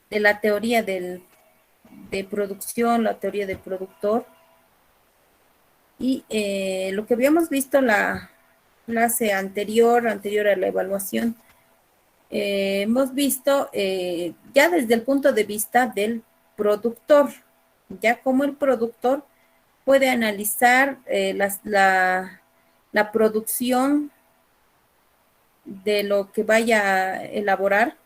de la teoría de producción, la teoría del productor. Y lo que habíamos visto la clase anterior a la evaluación, hemos visto ya desde el punto de vista del productor, ya como el productor puede analizar la producción de lo que vaya a elaborar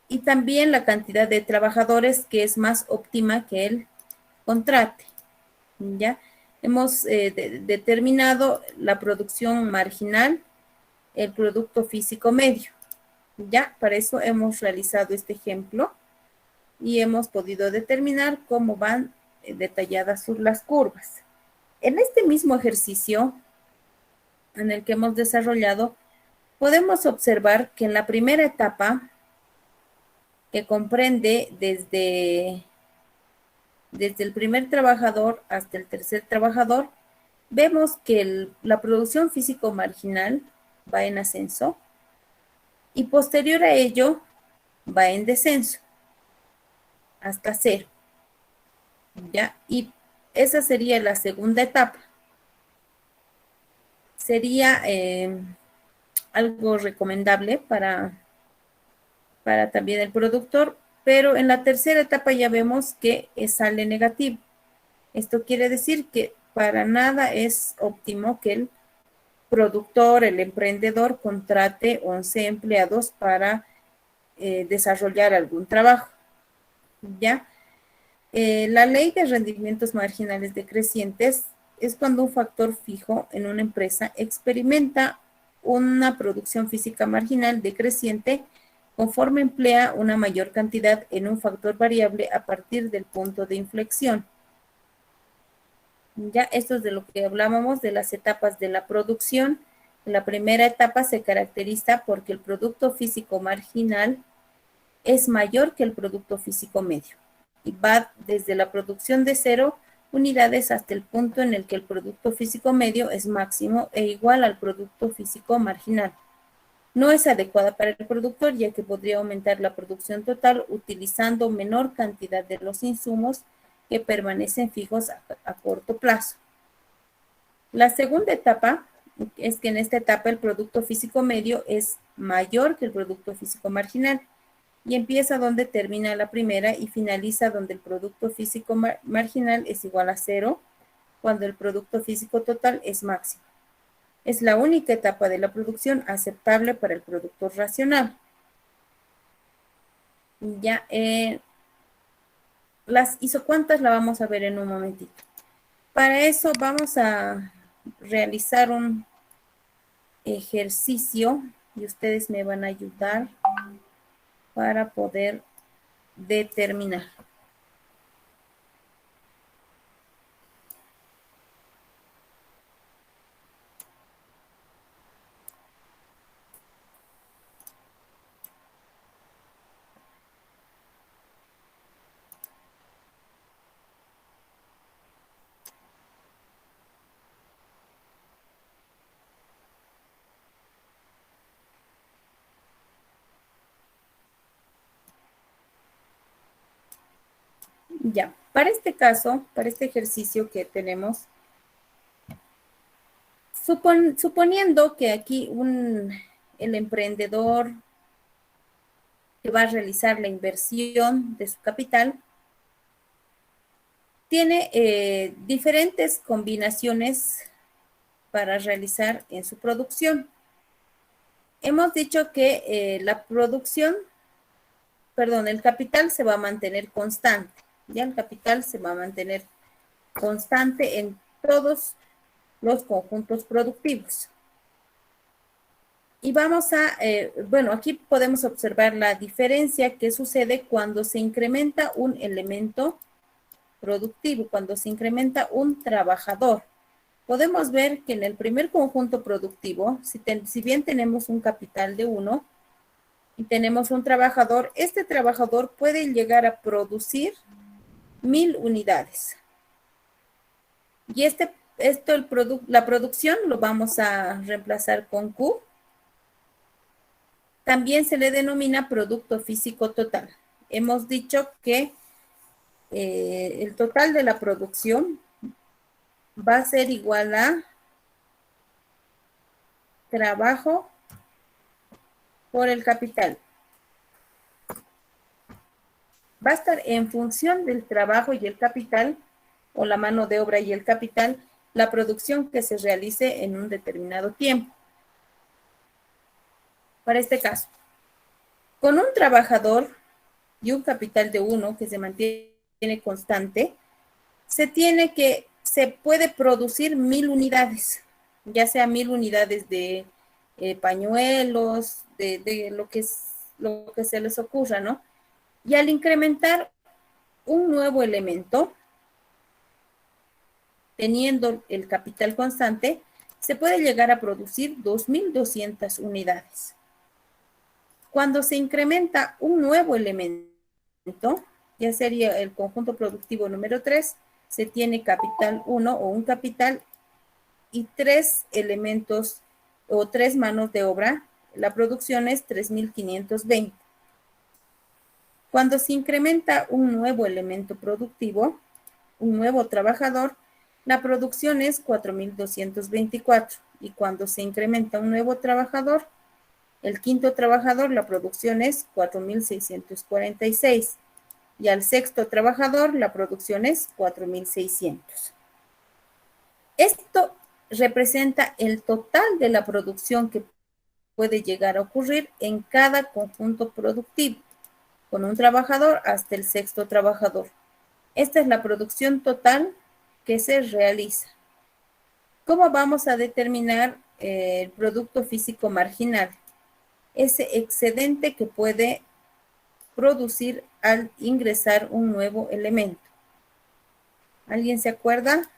y también la cantidad de trabajadores que es más óptima que él contrate. ¿Ya? Hemos determinado la producción marginal, el producto físico medio. Ya, para eso hemos realizado este ejemplo y hemos podido determinar cómo van detalladas las curvas. En este mismo ejercicio en el que hemos desarrollado, podemos observar que en la primera etapa, que comprende desde el primer trabajador hasta el tercer trabajador, vemos que la producción físico marginal va en ascenso y posterior a ello va en descenso hasta cero. ¿Ya? Y esa sería la segunda etapa. Sería algo recomendable para también el productor, pero en la tercera etapa ya vemos que sale negativo. Esto quiere decir que para nada es óptimo que el productor, el emprendedor, contrate 11 empleados para desarrollar algún trabajo. ¿Ya? La ley de rendimientos marginales decrecientes es cuando un factor fijo en una empresa experimenta una producción física marginal decreciente conforme emplea una mayor cantidad en un factor variable a partir del punto de inflexión. Ya esto es de lo que hablábamos de las etapas de la producción. La primera etapa se caracteriza porque el producto físico marginal es mayor que el producto físico medio y va desde la producción de 0 unidades hasta el punto en el que el producto físico medio es máximo e igual al producto físico marginal. No es adecuada para el productor ya que podría aumentar la producción total utilizando menor cantidad de los insumos que permanecen fijos a corto plazo. La segunda etapa es que en esta etapa el producto físico medio es mayor que el producto físico marginal y empieza donde termina la primera y finaliza donde el producto físico marginal es igual a 0, cuando el producto físico total es máximo. Es la única etapa de la producción aceptable para el productor racional. Ya, las isocuantas la vamos a ver en un momentito. Para eso vamos a realizar un ejercicio y ustedes me van a ayudar para poder determinar. Ya, para este caso, para este ejercicio que tenemos, suponiendo que aquí el emprendedor que va a realizar la inversión de su capital tiene diferentes combinaciones para realizar en su producción. Hemos dicho que el capital se va a mantener constante. Ya el capital se va a mantener constante en todos los conjuntos productivos. Y vamos a, bueno, aquí podemos observar la diferencia que sucede cuando se incrementa un elemento productivo, cuando se incrementa un trabajador. Podemos ver que en el primer conjunto productivo, si bien tenemos un capital de 1 y tenemos un trabajador, este trabajador puede llegar a producir 1000 unidades. Y la producción lo vamos a reemplazar con Q. también se le denomina producto físico total. Hemos dicho que el total de la producción va a ser igual a trabajo por el capital. Va a estar en función del trabajo y el capital, o la mano de obra y el capital, la producción que se realice en un determinado tiempo. Para este caso, con un trabajador y un capital de 1 que se mantiene constante, se puede producir 1000 unidades, ya sea 1000 unidades de pañuelos, de lo que se les ocurra, ¿no? Y al incrementar un nuevo elemento, teniendo el capital constante, se puede llegar a producir 2200 unidades. Cuando se incrementa un nuevo elemento, ya sería el conjunto productivo número 3, se tiene capital 1 o un capital y 3 elementos o 3 manos de obra. La producción es 3520. Cuando se incrementa un nuevo elemento productivo, un nuevo trabajador, la producción es 4224. Y cuando se incrementa un nuevo trabajador, el quinto trabajador, la producción es 4646. Y al sexto trabajador, la producción es 4600. Esto representa el total de la producción que puede llegar a ocurrir en cada conjunto productivo, con un trabajador hasta el sexto trabajador. Esta es la producción total que se realiza. ¿Cómo vamos a determinar el producto físico marginal? Ese excedente que puede producir al ingresar un nuevo elemento. ¿Alguien se acuerda?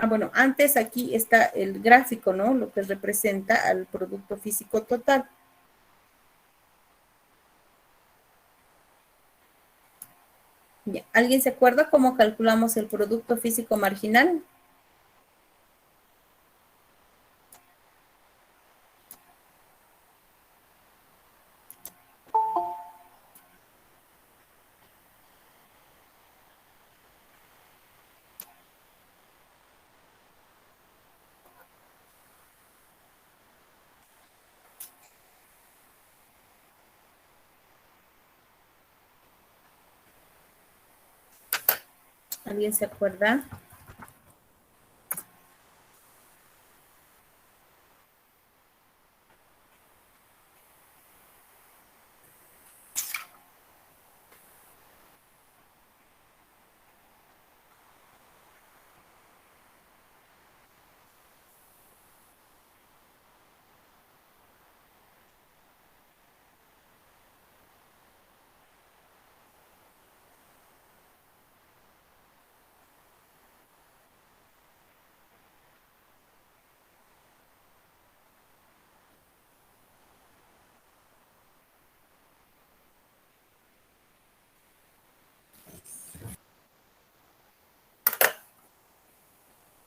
Bueno, antes aquí está el gráfico, ¿no? Lo que representa al producto físico total. Ya. ¿Alguien se acuerda cómo calculamos el producto físico marginal? ¿Alguien se acuerda?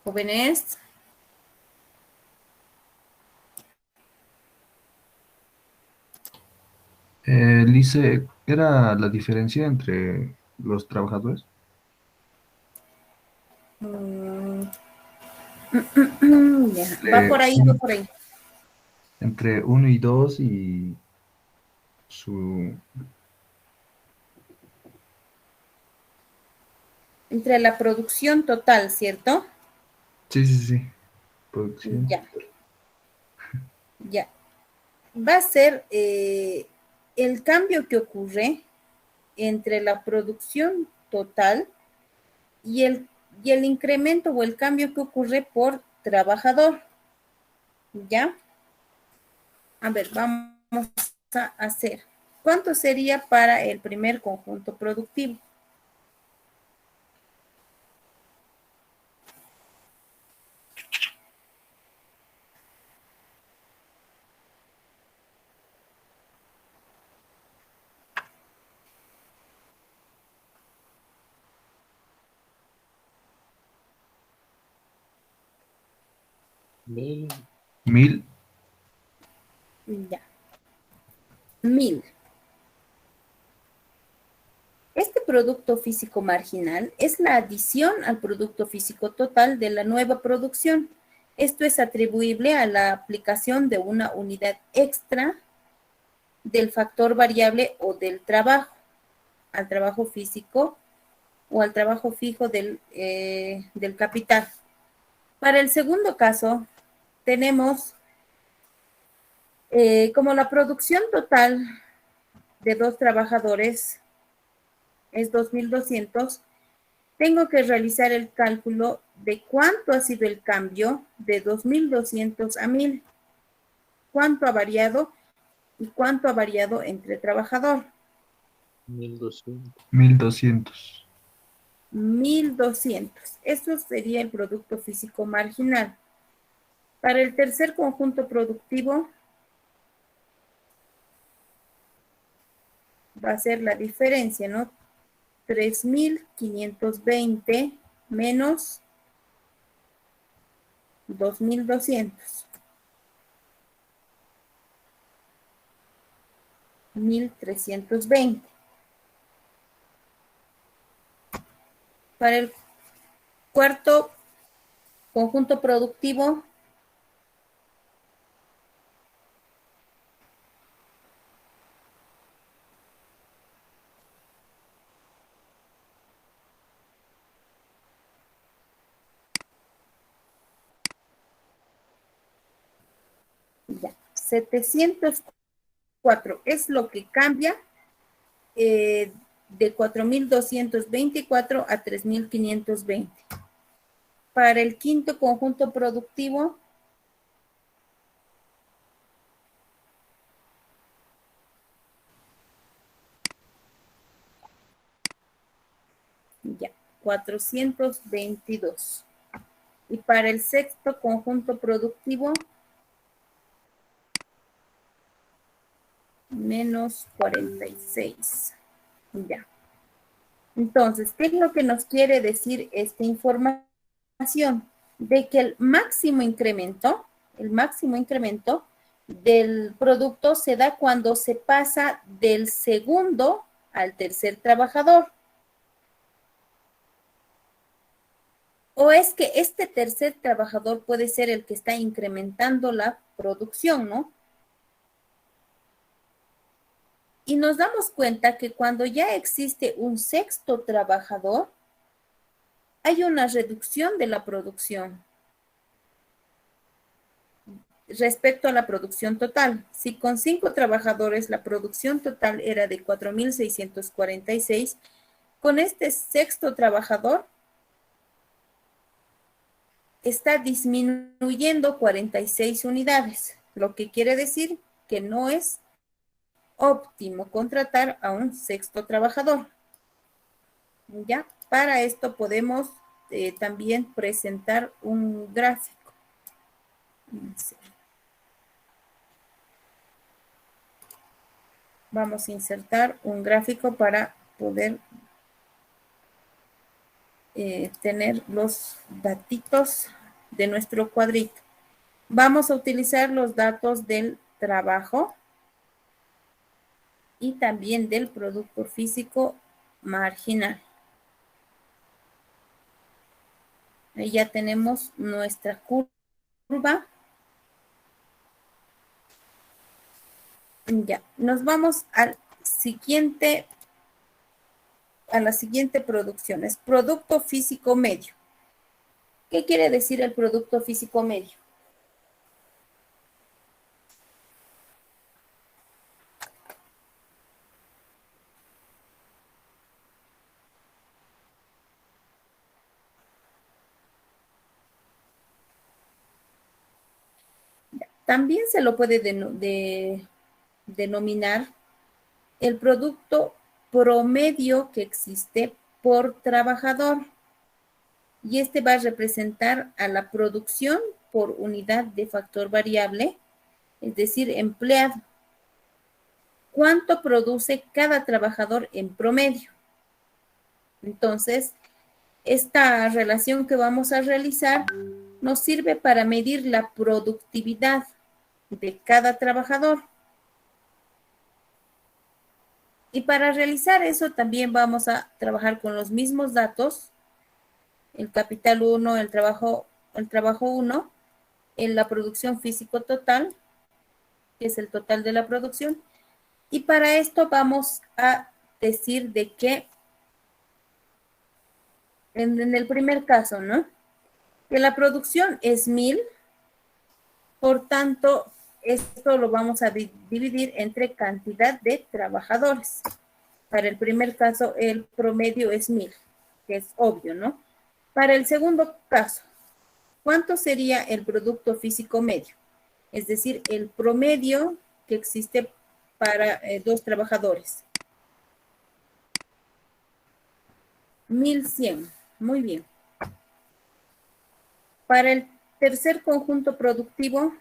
Jóvenes. Lice, ¿era la diferencia entre los trabajadores? Mm, ya, va Entre, por ahí, va un- por ahí. entre 1 y 2 y su... Entre la producción total, ¿cierto? Sí, sí, sí, producción. Ya, ya. Va a ser el cambio que ocurre entre la producción total y y el incremento o el cambio que ocurre por trabajador. ¿Ya? A ver, vamos a hacer. ¿Cuánto sería para el primer conjunto productivo? Mil, 1000. Ya. 1000. Este producto físico marginal es la adición al producto físico total de la nueva producción. Esto es atribuible a la aplicación de una unidad extra del factor variable o del trabajo, al trabajo físico o al trabajo fijo del capital. Para el segundo caso, tenemos como la producción total de 2 trabajadores es 2.200, tengo que realizar el cálculo de cuánto ha sido el cambio de 2.200 a 1.000, cuánto ha variado y cuánto ha variado entre trabajador. 1200. 1200. 1.200. Eso sería el producto físico marginal. Para el tercer conjunto productivo, va a ser la diferencia, ¿no? 3.520 menos 2.200. 1.320. Para el cuarto conjunto productivo, ya, 704 es lo que cambia de 4.224 a 3.520. Para el quinto conjunto productivo, ya, 422. Y para el sexto conjunto productivo, menos 46. Ya. Entonces, ¿qué es lo que nos quiere decir esta información? De que el máximo incremento del producto se da cuando se pasa del segundo al tercer trabajador. O es que este tercer trabajador puede ser el que está incrementando la producción, ¿no? Y nos damos cuenta que cuando ya existe un sexto trabajador, hay una reducción de la producción respecto a la producción total. Si con 5 trabajadores la producción total era de 4.646, con este sexto trabajador está disminuyendo 46 unidades, lo que quiere decir que no es óptimo contratar a un sexto trabajador. ¿Ya? Para esto podemos también presentar un gráfico. Vamos a insertar un gráfico para poder tener los datitos de nuestro cuadrito. Vamos a utilizar los datos del trabajo y también del producto físico marginal. Ahí ya tenemos nuestra curva. Ya, nos vamos a la siguiente producción. Es producto físico medio. ¿Qué quiere decir el producto físico medio? También se lo puede denominar el producto promedio que existe por trabajador. Y este va a representar a la producción por unidad de factor variable, es decir, empleado. ¿Cuánto produce cada trabajador en promedio? Entonces, esta relación que vamos a realizar nos sirve para medir la productividad de cada trabajador. Y para realizar eso también vamos a trabajar con los mismos datos, el capital 1, el trabajo 1, en la producción físico total, que es el total de la producción. Y para esto vamos a decir de que en el primer caso, ¿no? Que la producción es 1000, por tanto, esto lo vamos a dividir entre cantidad de trabajadores. Para el primer caso, el promedio es 1000, que es obvio, ¿no? Para el segundo caso, ¿cuánto sería el producto físico medio? Es decir, el promedio que existe para 2 trabajadores. 1100. Muy bien. Para el tercer conjunto productivo,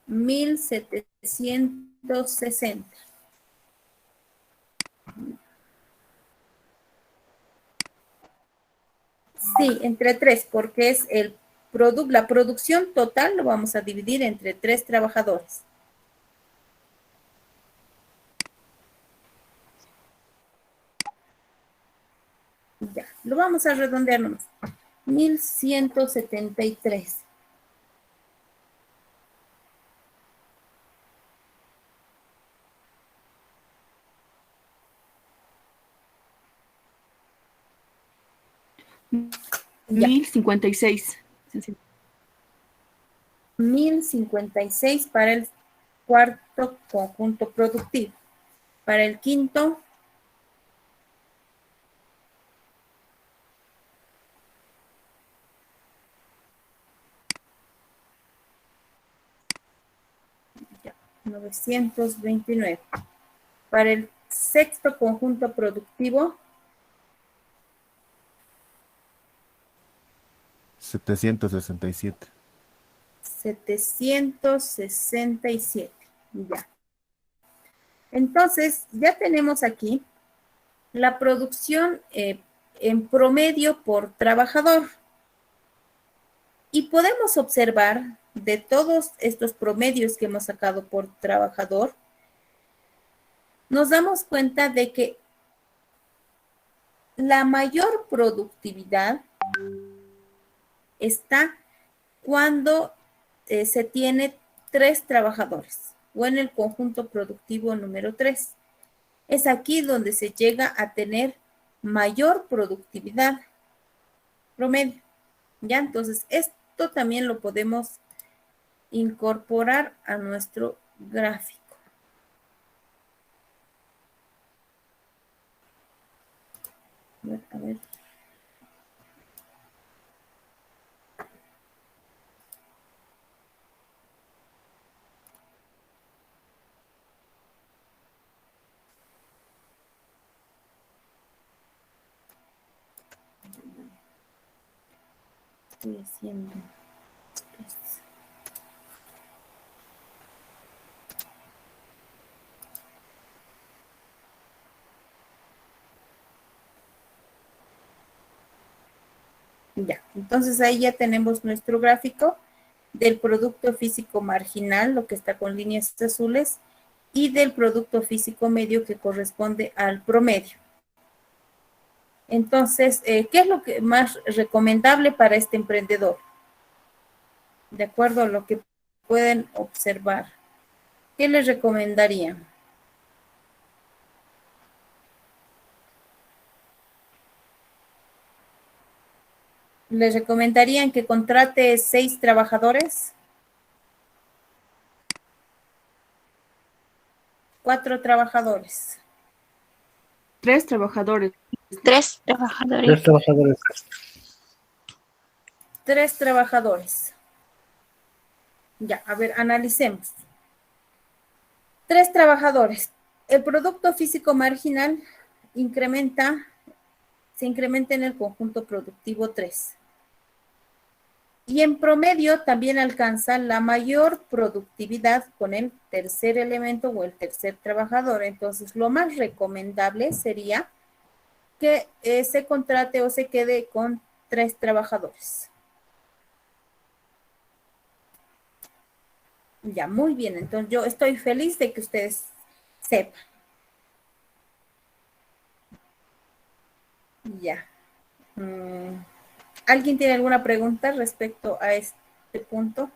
1760. Sí, entre 3, porque es la producción total, lo vamos a dividir entre 3 trabajadores. Ya, lo vamos a redondear nomás. 1173. Ya. 1056. 1056 para el cuarto conjunto productivo. Para el quinto, ya, 929. Para el sexto conjunto productivo, 767. 767. Ya. Entonces, ya tenemos aquí la producción en promedio por trabajador. Y podemos observar de todos estos promedios que hemos sacado por trabajador, nos damos cuenta de que la mayor productividad está cuando se tiene 3 trabajadores o en el conjunto productivo número 3. Es aquí donde se llega a tener mayor productividad promedio. ¿Ya? Entonces, esto también lo podemos incorporar a nuestro gráfico. A ver. Estoy haciendo. Ya, entonces ahí ya tenemos nuestro gráfico del producto físico marginal, lo que está con líneas azules, y del producto físico medio que corresponde al promedio. Entonces, ¿qué es lo que más recomendable para este emprendedor? De acuerdo a lo que pueden observar, ¿qué les recomendarían? ¿Les recomendarían que contrate 6 trabajadores? 4 trabajadores. 3 trabajadores. 3 trabajadores. 3 trabajadores. 3 trabajadores. Ya, a ver, analicemos. 3 trabajadores. El producto físico marginal se incrementa en el conjunto productivo 3. Y en promedio también alcanza la mayor productividad con el tercer elemento o el tercer trabajador. Entonces, lo más recomendable sería que se contrate o se quede con 3 trabajadores. Ya, muy bien. Entonces, yo estoy feliz de que ustedes sepan. Ya. ¿Alguien tiene alguna pregunta respecto a este punto?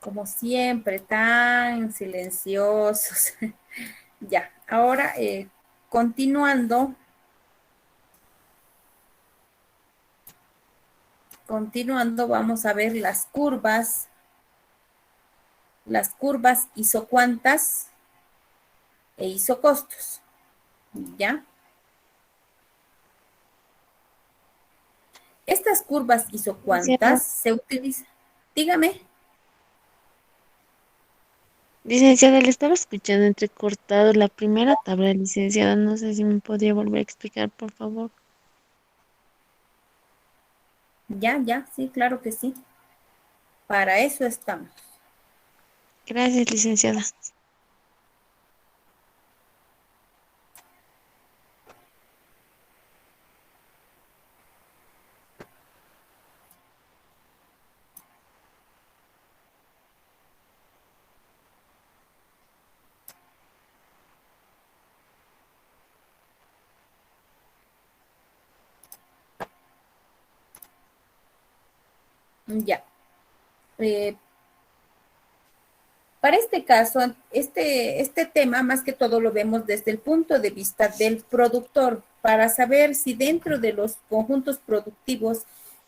Como siempre, tan silenciosos. Ya, ahora continuando, vamos a ver las curvas isocuantas e isocostos. ¿Ya? Estas curvas isocuantas se utilizan. Dígame. Licenciada, le estaba escuchando entrecortado la primera tabla, licenciada. No sé si me podría volver a explicar, por favor. Ya, sí, claro que sí. Para eso estamos. Gracias, licenciada. Ya. Para este caso, este tema más que todo lo vemos desde el punto de vista del productor, para saber si dentro de los conjuntos productivos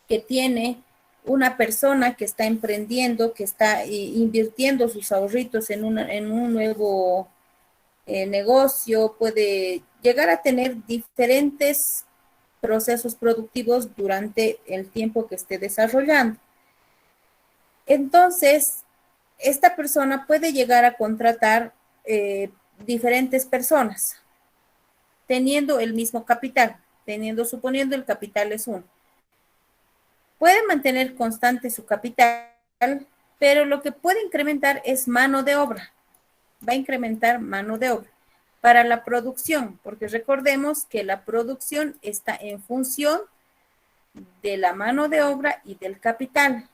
que tiene una persona que está emprendiendo, que está invirtiendo sus ahorritos en un nuevo negocio, puede llegar a tener diferentes procesos productivos durante el tiempo que esté desarrollando. Entonces, esta persona puede llegar a contratar diferentes personas, teniendo el mismo capital, suponiendo el capital es 1. Puede mantener constante su capital, pero lo que puede incrementar es mano de obra. Va a incrementar mano de obra para la producción, porque recordemos que la producción está en función de la mano de obra y del capital.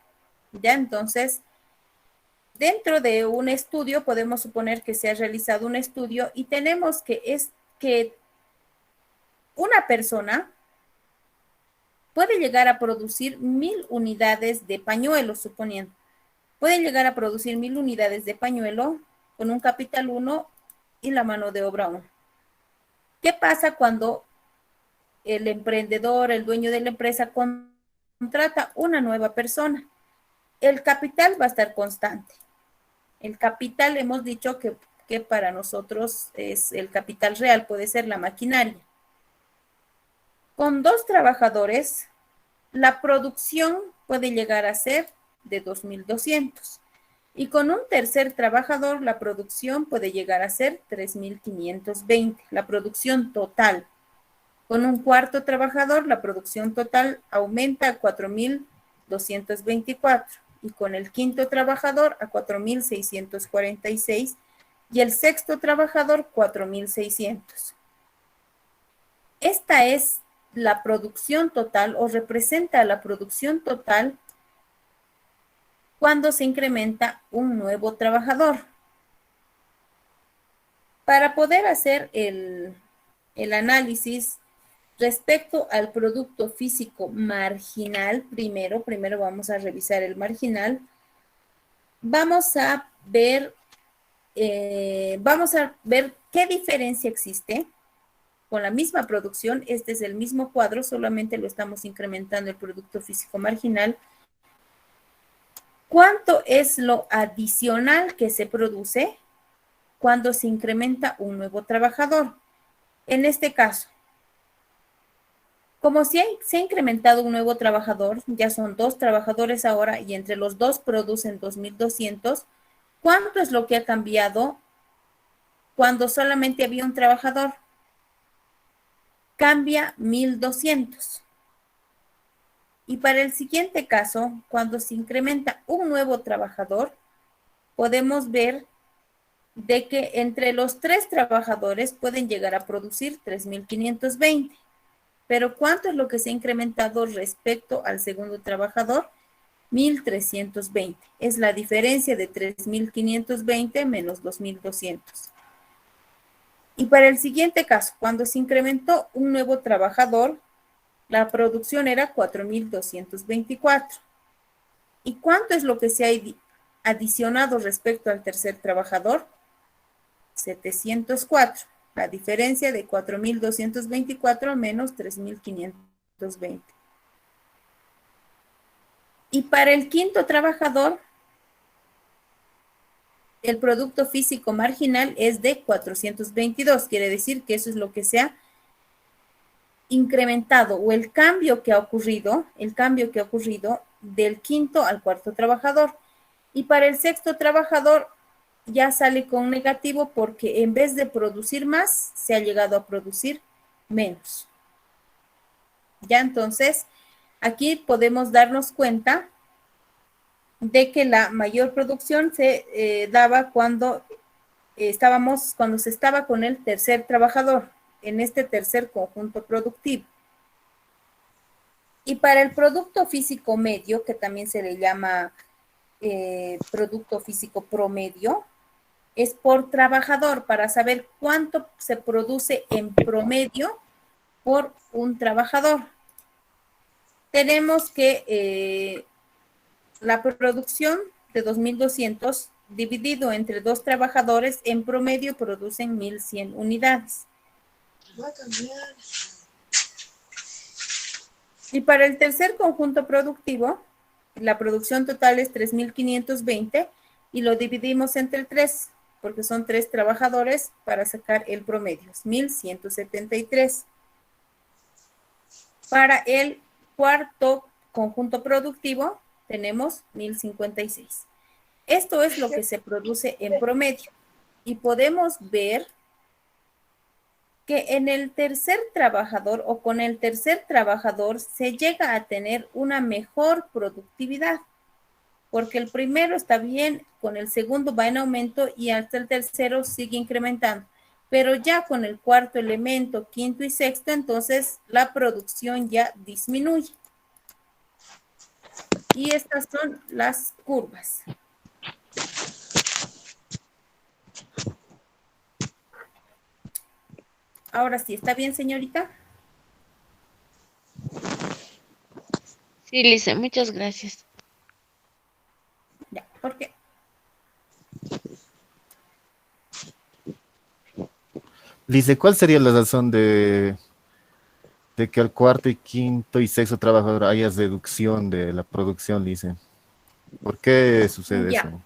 Ya, entonces, dentro de un estudio, podemos suponer que se ha realizado un estudio y tenemos que una persona puede llegar a producir 1000 unidades de pañuelo, suponiendo. Puede llegar a producir 1000 unidades de pañuelo con un capital 1 y la mano de obra 1. ¿Qué pasa cuando el emprendedor, el dueño de la empresa, contrata una nueva persona? El capital va a estar constante. El capital, hemos dicho que para nosotros es el capital real, puede ser la maquinaria. Con 2 trabajadores, la producción puede llegar a ser de 2200. Y con un tercer trabajador, la producción puede llegar a ser 3520, la producción total. Con un cuarto trabajador, la producción total aumenta a 4224. Y con el quinto trabajador a 4646 y el sexto trabajador 4600. Esta es la producción total o representa la producción total cuando se incrementa un nuevo trabajador. Para poder hacer el análisis respecto al producto físico marginal, primero vamos a revisar el marginal. Vamos a ver qué diferencia existe con la misma producción. Este es el mismo cuadro, solamente lo estamos incrementando el producto físico marginal. ¿Cuánto es lo adicional que se produce cuando se incrementa un nuevo trabajador? En este caso, como se ha incrementado un nuevo trabajador, ya son 2 trabajadores ahora y entre los 2 producen 2200, ¿cuánto es lo que ha cambiado cuando solamente había un trabajador. Cambia 1.200. Y para el siguiente caso, cuando se incrementa un nuevo trabajador, podemos ver de que entre los 3 trabajadores pueden llegar a producir 3.520. Pero ¿cuánto es lo que se ha incrementado respecto al segundo trabajador? 1.320. Es la diferencia de 3.520 menos 2.200. Y para el siguiente caso, cuando se incrementó un nuevo trabajador, la producción era 4.224. ¿Y cuánto es lo que se ha adicionado respecto al tercer trabajador? 704. La diferencia de 4.224 menos 3.520. Y para el quinto trabajador, el producto físico marginal es de 422. Quiere decir que eso es lo que se ha incrementado o el cambio que ha ocurrido del quinto al cuarto trabajador. Y para el sexto trabajador ya sale con negativo porque en vez de producir más, se ha llegado a producir menos. Ya entonces, aquí podemos darnos cuenta de que la mayor producción se daba cuando se estaba con el tercer trabajador, en este tercer conjunto productivo. Y para el producto físico medio, que también se le llama producto físico promedio, es por trabajador, para saber cuánto se produce en promedio por un trabajador. Tenemos que la producción de 2.200 dividido entre 2 trabajadores en promedio producen 1.100 unidades. Y para el tercer conjunto productivo, la producción total es 3.520 y lo dividimos entre 3, porque son 3 trabajadores para sacar el promedio, es 1.173. Para el cuarto conjunto productivo tenemos 1.056. Esto es lo que se produce en promedio. Y podemos ver que en el tercer trabajador o con el tercer trabajador se llega a tener una mejor productividad. Porque el primero está bien, con el segundo va en aumento y hasta el tercero sigue incrementando. Pero ya con el cuarto elemento, quinto y sexto, entonces la producción ya disminuye. Y estas son las curvas. Ahora sí, ¿está bien, señorita? Sí, Lisa, muchas gracias. Ya, ¿por qué? Dice, ¿cuál sería la razón de que al cuarto y quinto y sexto trabajador haya reducción de la producción, dice? ¿Por qué sucede Ya. eso?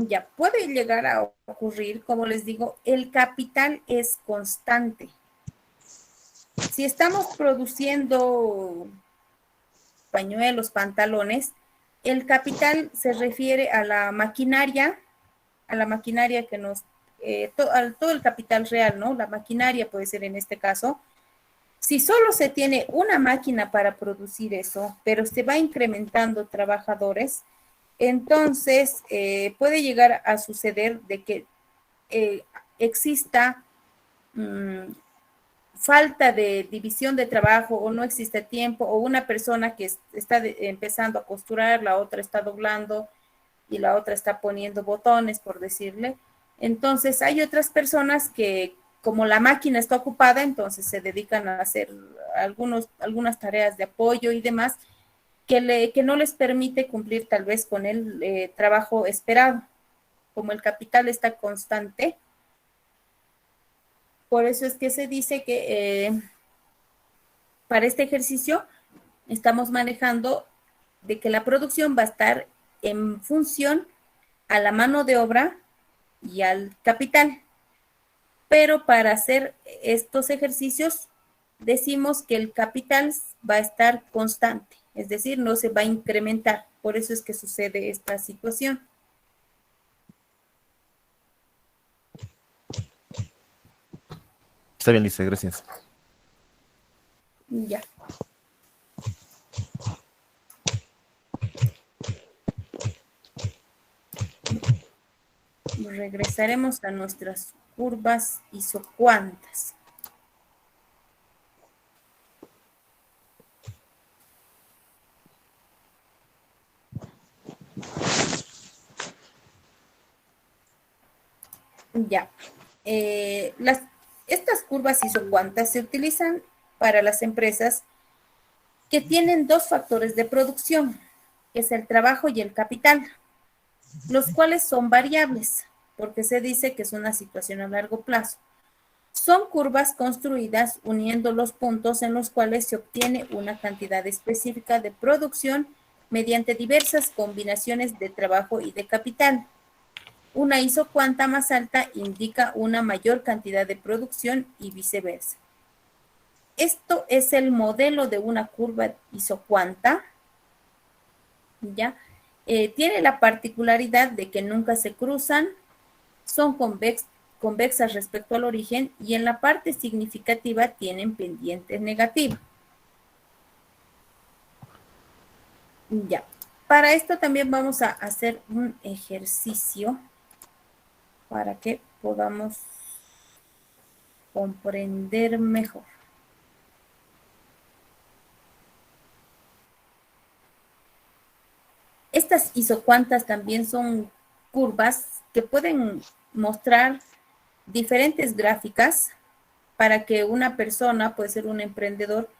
Ya, puede llegar a ocurrir, como les digo, el capital es constante. Si estamos produciendo pañuelos, pantalones, el capital se refiere a la maquinaria que nos, todo el capital real, ¿no? La maquinaria puede ser en este caso. Si solo se tiene una máquina para producir eso, pero se va incrementando trabajadores, entonces puede llegar a suceder de que exista falta de división de trabajo o no existe tiempo o una persona que está empezando a costurar, la otra está doblando y la otra está poniendo botones, por decirle. Entonces hay otras personas que como la máquina está ocupada, entonces se dedican a hacer algunas tareas de apoyo y demás que no les permite cumplir tal vez con el trabajo esperado. Como el capital está constante, por eso es que se dice que para este ejercicio estamos manejando de que la producción va a estar en función a la mano de obra y al capital. Pero para hacer estos ejercicios decimos que el capital va a estar constante, es decir, no se va a incrementar. Por eso es que sucede esta situación. Está bien, Lice, gracias. Ya. Regresaremos a nuestras curvas isocuantas. Ya. Estas curvas isocuantas se utilizan para las empresas que tienen dos factores de producción, que es el trabajo y el capital, los cuales son variables, porque se dice que es una situación a largo plazo. Son curvas construidas uniendo los puntos en los cuales se obtiene una cantidad específica de producción mediante diversas combinaciones de trabajo y de capital. Una isocuanta más alta indica una mayor cantidad de producción y viceversa. Esto es el modelo de una curva isocuanta, ¿ya? Tiene la particularidad de que nunca se cruzan, son convexas respecto al origen y en la parte significativa tienen pendiente negativa. Ya. Para esto también vamos a hacer un ejercicio para que podamos comprender mejor. Estas isocuantas también son curvas que pueden mostrar diferentes gráficas para que una persona, puede ser un emprendedor,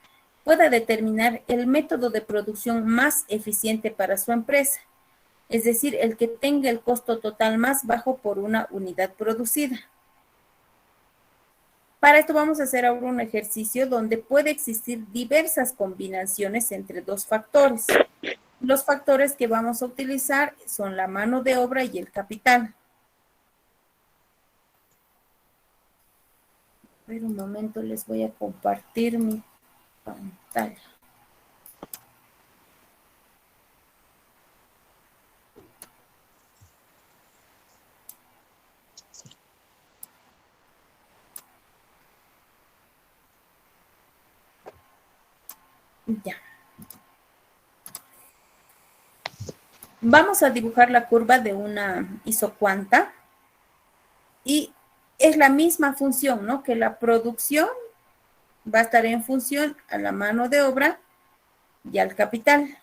pueda determinar el método de producción más eficiente para su empresa, es decir, el que tenga el costo total más bajo por una unidad producida. Para esto vamos a hacer ahora un ejercicio donde puede existir diversas combinaciones entre dos factores. Los factores que vamos a utilizar son la mano de obra y el capital. A ver, un momento, les voy a compartir mi pantalla. Ya. Vamos a dibujar la curva de una isocuanta y es la misma función, ¿no? Que la producción va a estar en función a la mano de obra y al capital.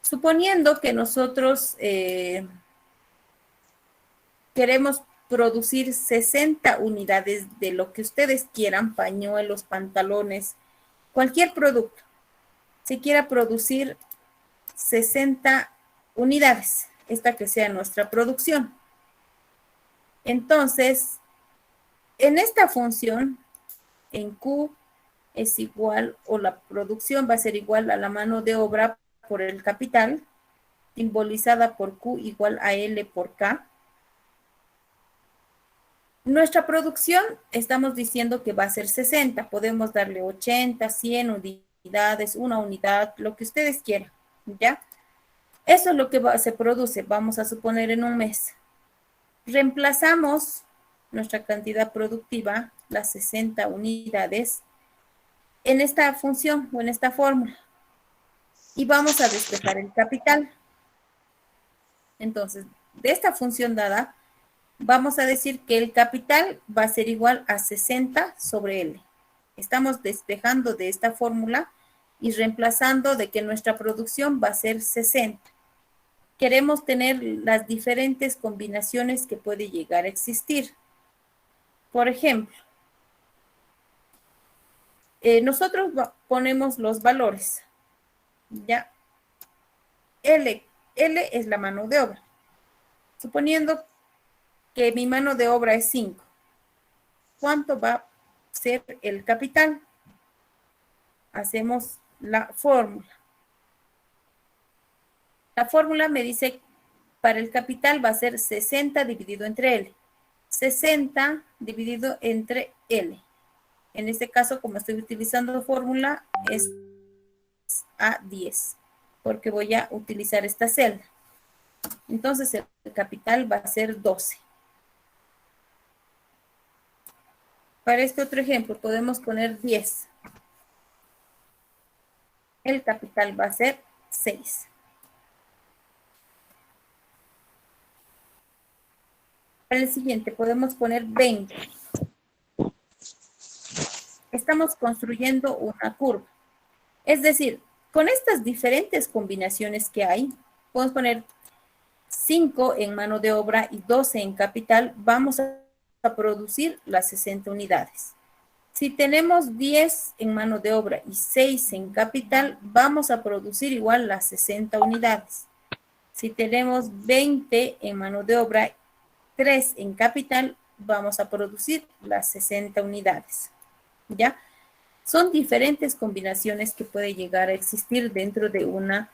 Suponiendo que nosotros queremos producir 60 unidades de lo que ustedes quieran, pañuelos, pantalones, cualquier producto. Se quiera producir 60 unidades, esta que sea nuestra producción. Entonces, en esta función, en Q es igual, o la producción va a ser igual a la mano de obra por el capital, simbolizada por Q igual a L por K. Nuestra producción, estamos diciendo que va a ser 60, podemos darle 80, 100 unidades, una unidad, lo que ustedes quieran, ¿ya? Eso es lo que se produce, vamos a suponer en un mes. Reemplazamos nuestra cantidad productiva, las 60 unidades, en esta función o en esta fórmula. Y vamos a despejar el capital. Entonces, de esta función dada, vamos a decir que el capital va a ser igual a 60 sobre L. Estamos despejando de esta fórmula y reemplazando de que nuestra producción va a ser 60. Queremos tener las diferentes combinaciones que puede llegar a existir. Por ejemplo, nosotros ponemos los valores. ¿Ya? L es la mano de obra. Suponiendo que mi mano de obra es 5. ¿Cuánto va a ser el capital? Hacemos la fórmula. La fórmula me dice, para el capital va a ser 60 dividido entre L. 60 dividido entre L. En este caso, como estoy utilizando fórmula, es a 10, porque voy a utilizar esta celda. Entonces, el capital va a ser 12. Para este otro ejemplo podemos poner 10. El capital va a ser 6. Para el siguiente podemos poner 20. Estamos construyendo una curva. Es decir, con estas diferentes combinaciones que hay, podemos poner 5 en mano de obra y 12 en capital, vamos a producir las 60 unidades. Si tenemos 10 en mano de obra y 6 en capital, vamos a producir igual las 60 unidades. Si tenemos 20 en mano de obra, 3 en capital, vamos a producir las 60 unidades. ¿Ya? Son diferentes combinaciones que puede llegar a existir dentro de una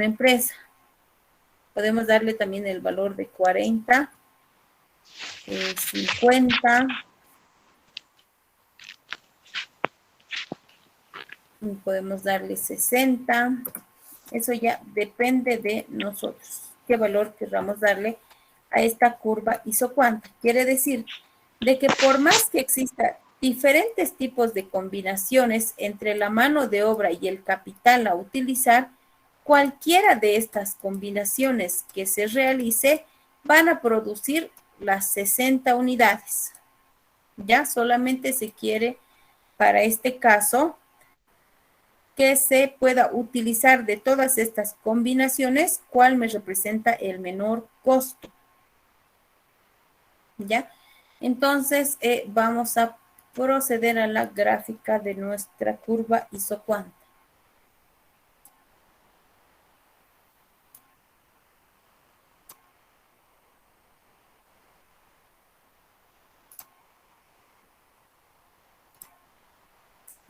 empresa. Podemos darle también el valor de 40, 50, podemos darle 60. Eso ya depende de nosotros, qué valor queramos darle a esta curva isocuanta. Quiere decir de que por más que exista diferentes tipos de combinaciones entre la mano de obra y el capital a utilizar, cualquiera de estas combinaciones que se realice van a producir las 60 unidades. Ya solamente se quiere para este caso que se pueda utilizar de todas estas combinaciones, cuál me representa el menor costo. ¿Ya? Entonces, vamos a proceder a la gráfica de nuestra curva isocuanta.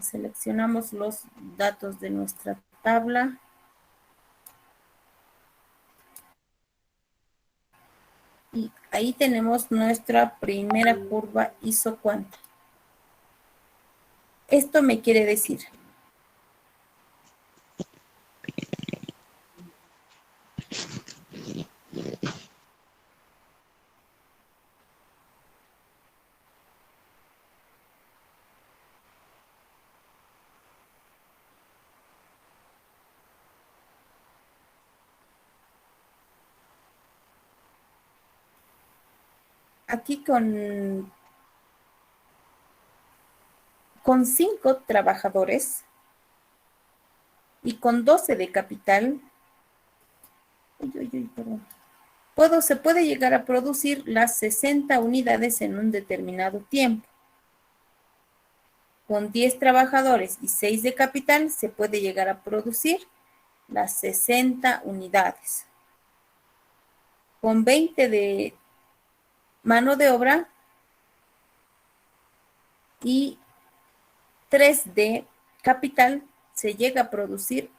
Seleccionamos los datos de nuestra tabla. Y ahí tenemos nuestra primera curva isocuanta. Esto me quiere decir aquí con 5 trabajadores y con 12 de capital, se puede llegar a producir las 60 unidades en un determinado tiempo. Con 10 trabajadores y 6 de capital se puede llegar a producir las 60 unidades. Con 20 de mano de obra y 3 de capital se llega a producir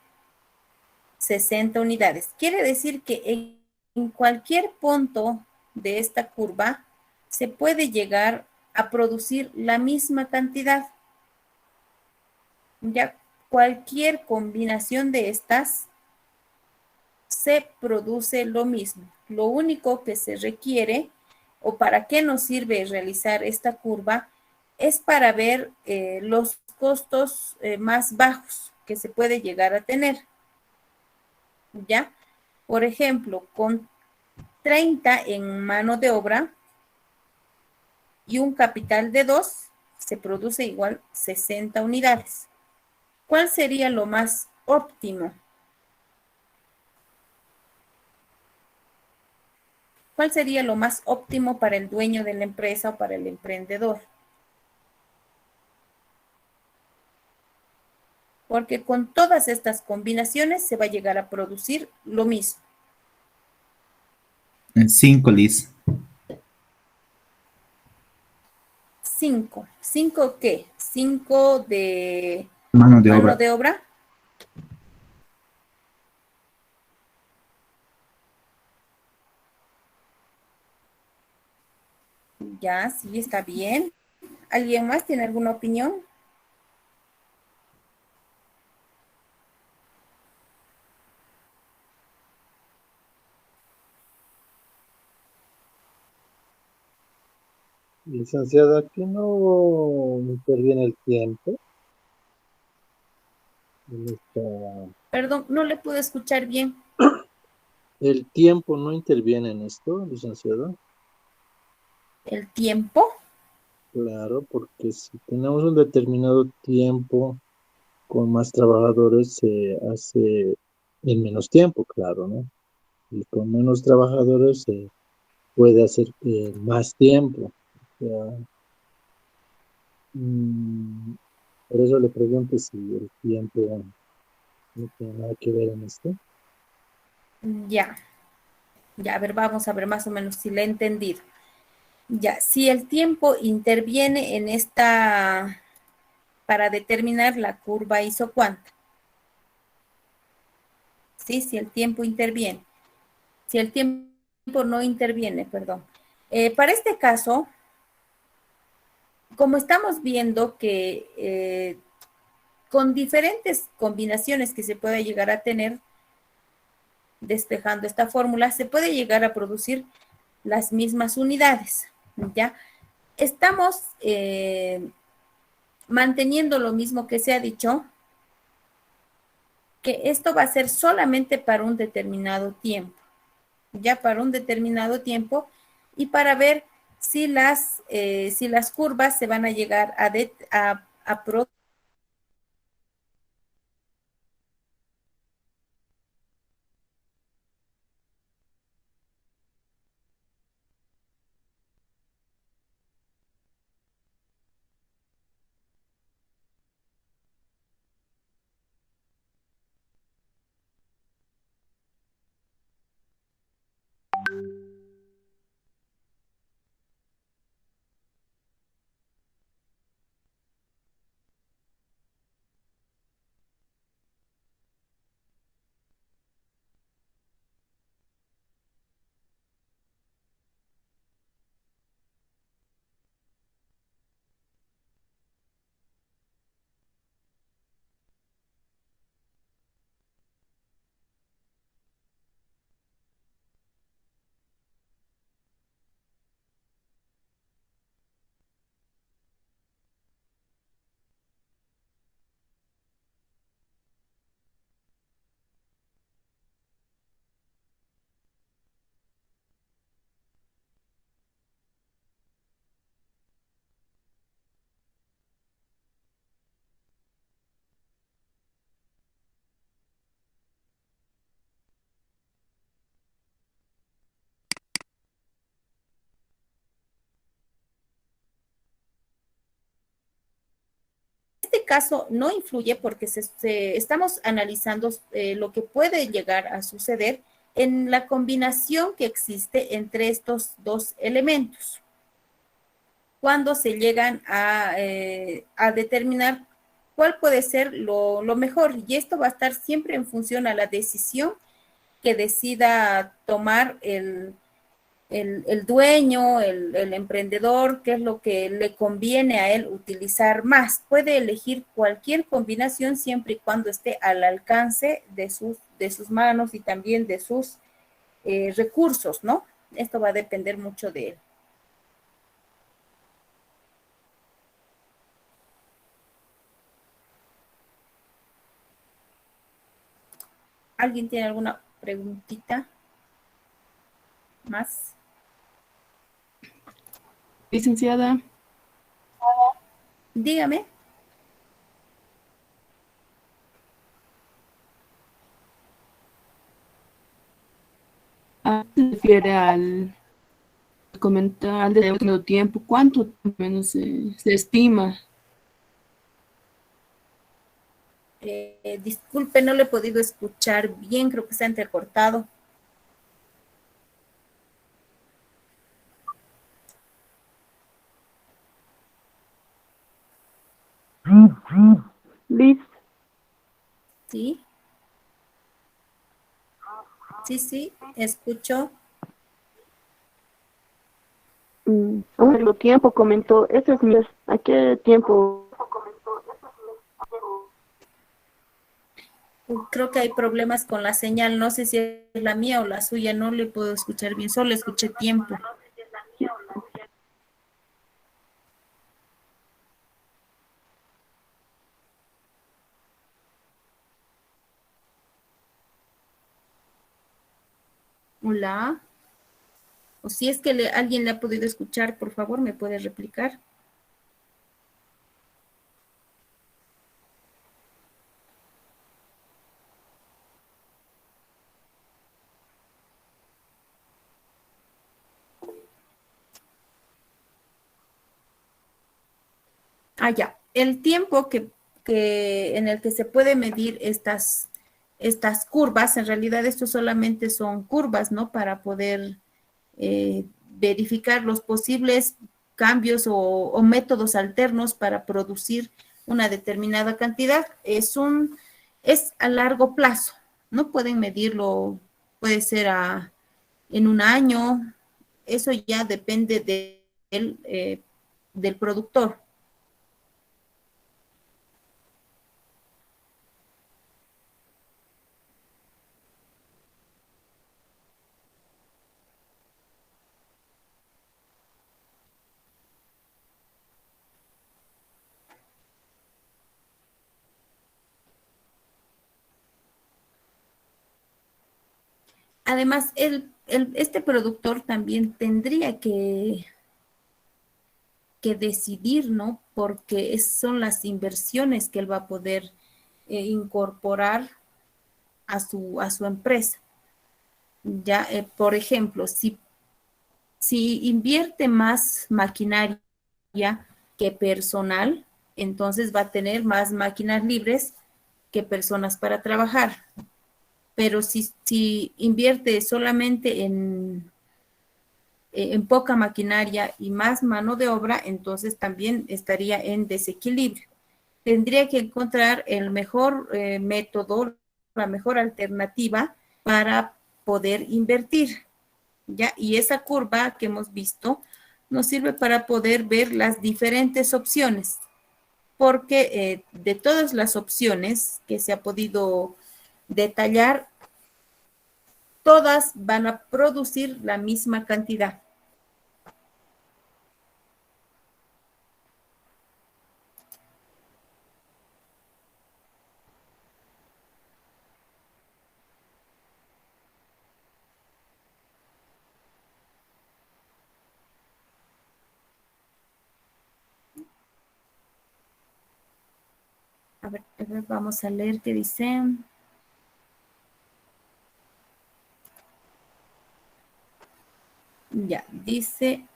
60 unidades. Quiere decir que en cualquier punto de esta curva se puede llegar a producir la misma cantidad. Ya cualquier combinación de estas se produce lo mismo. Lo único que se requiere o para qué nos sirve realizar esta curva es para ver los costos más bajos que se puede llegar a tener. ¿Ya? Por ejemplo, con 30 en mano de obra y un capital de 2, se produce igual 60 unidades. ¿Cuál sería lo más óptimo? ¿Cuál sería lo más óptimo para el dueño de la empresa o para el emprendedor? Porque con todas estas combinaciones se va a llegar a producir lo mismo. 5, Liz. 5. ¿5 qué? 5 de Mano de mano obra. de obra. Ya, sí, está bien. ¿Alguien más tiene alguna opinión? Licenciada, aquí no interviene el tiempo. En Perdón, no le pude escuchar bien. ¿El tiempo no interviene en esto, licenciada? ¿El tiempo? Claro, porque si tenemos un determinado tiempo con más trabajadores, se hace en menos tiempo, claro, ¿no? Y con menos trabajadores se puede hacer más tiempo. O sea, mm, por eso le pregunto si el tiempo no tiene nada que ver en esto. Ya. Ya, a ver, vamos a ver más o menos si le he entendido. Ya, si el tiempo interviene en esta, para determinar la curva isocuanta. Sí, si el tiempo interviene. Si el tiempo no interviene, perdón. Para este caso, como estamos viendo que con diferentes combinaciones que se puede llegar a tener, despejando esta fórmula, se puede llegar a producir las mismas unidades, ¿ya? Estamos manteniendo lo mismo que se ha dicho, que esto va a ser solamente para un determinado tiempo, ya para un determinado tiempo, y para ver si las curvas se van a llegar a producir. Este caso no influye porque estamos analizando lo que puede llegar a suceder en la combinación que existe entre estos dos elementos, cuando se llegan a determinar cuál puede ser lo mejor. Y esto va a estar siempre en función a la decisión que decida tomar el dueño, el emprendedor, qué es lo que le conviene a él utilizar más. Puede elegir cualquier combinación siempre y cuando esté al alcance de sus manos y también de sus recursos, ¿no? Esto va a depender mucho de él. ¿Alguien tiene alguna preguntita más? Licenciada, Dígame. se refiere al comentar de último tiempo, ¿cuánto menos se estima? Disculpe, no le he podido escuchar bien, creo que está entrecortado. Liz, ¿Sí? Sí, escucho. A último tiempo comentó, ese es mi, ¿a qué tiempo? Creo que hay problemas con la señal, no sé si es la mía o la suya, no le puedo escuchar bien, solo escuché tiempo. Hola. O si es que alguien le ha podido escuchar, por favor, me puede replicar. Ah, ya. El tiempo en el que se puede medir estas curvas, en realidad esto solamente son curvas, ¿no? Para poder verificar los posibles cambios o métodos alternos para producir una determinada cantidad. Es a largo plazo, ¿no? Pueden medirlo, puede ser en un año, eso ya depende del productor. Además, este productor también tendría que decidir, ¿no? Porque son las inversiones que él va a poder incorporar a su empresa. Ya, por ejemplo, si invierte más maquinaria que personal, entonces va a tener más máquinas libres que personas para trabajar. Pero si invierte solamente en poca maquinaria y más mano de obra, entonces también estaría en desequilibrio. Tendría que encontrar el mejor método, la mejor alternativa para poder invertir, ¿ya? Y esa curva que hemos visto nos sirve para poder ver las diferentes opciones, porque de todas las opciones que se ha podido detallar, todas van a producir la misma cantidad. A ver, vamos a leer qué dice. Ya, dice,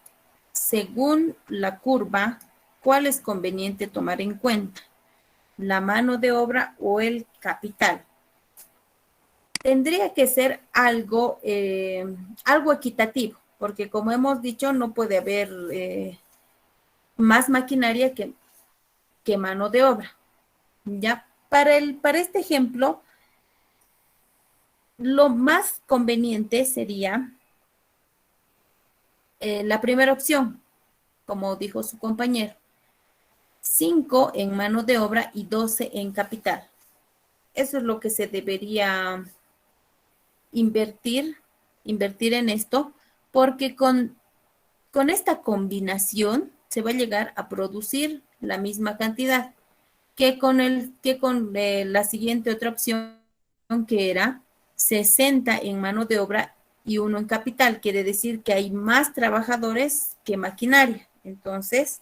según la curva, ¿cuál es conveniente tomar en cuenta? ¿La mano de obra o el capital? Tendría que ser algo equitativo, porque como hemos dicho, no puede haber más maquinaria que mano de obra. Ya, para este ejemplo, lo más conveniente sería la primera opción, como dijo su compañero, 5 en mano de obra y 12 en capital. Eso es lo que se debería invertir en esto, porque con esta combinación se va a llegar a producir la misma cantidad que con la siguiente otra opción, que era 60 en mano de obra y 1 en capital. Quiere decir que hay más trabajadores que maquinaria. Entonces,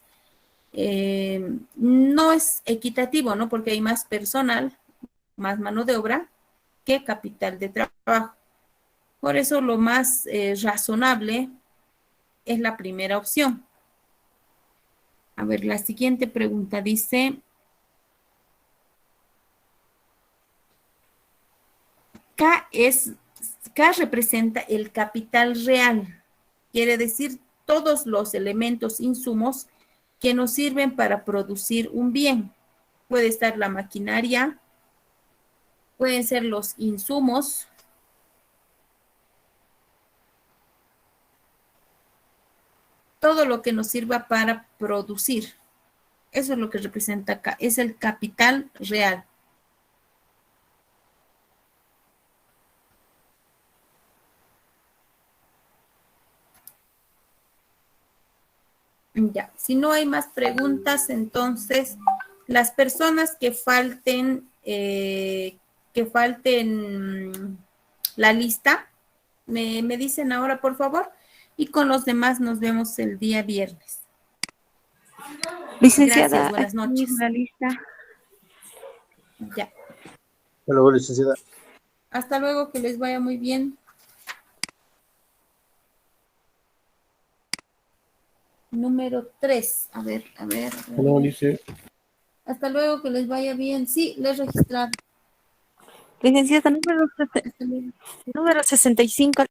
no es equitativo, ¿no? Porque hay más personal, más mano de obra que capital de trabajo. Por eso lo más razonable es la primera opción. A ver, la siguiente pregunta dice, K representa el capital real, quiere decir todos los elementos, insumos que nos sirven para producir un bien. Puede estar la maquinaria, pueden ser los insumos, todo lo que nos sirva para producir. Eso es lo que representa acá, es el capital real. Ya, si no hay más preguntas, entonces las personas que falten la lista, me dicen ahora, por favor, y con los demás nos vemos el día viernes. Licenciada, Gracias, buenas aquí noches. la lista. Ya. Hasta luego, licenciada. Hasta luego, que les vaya muy bien. Número 3. A ver. Hola, Alicia. Hasta luego, que les vaya bien. Sí, les he registrado. Licenciada, Hasta luego. número 65.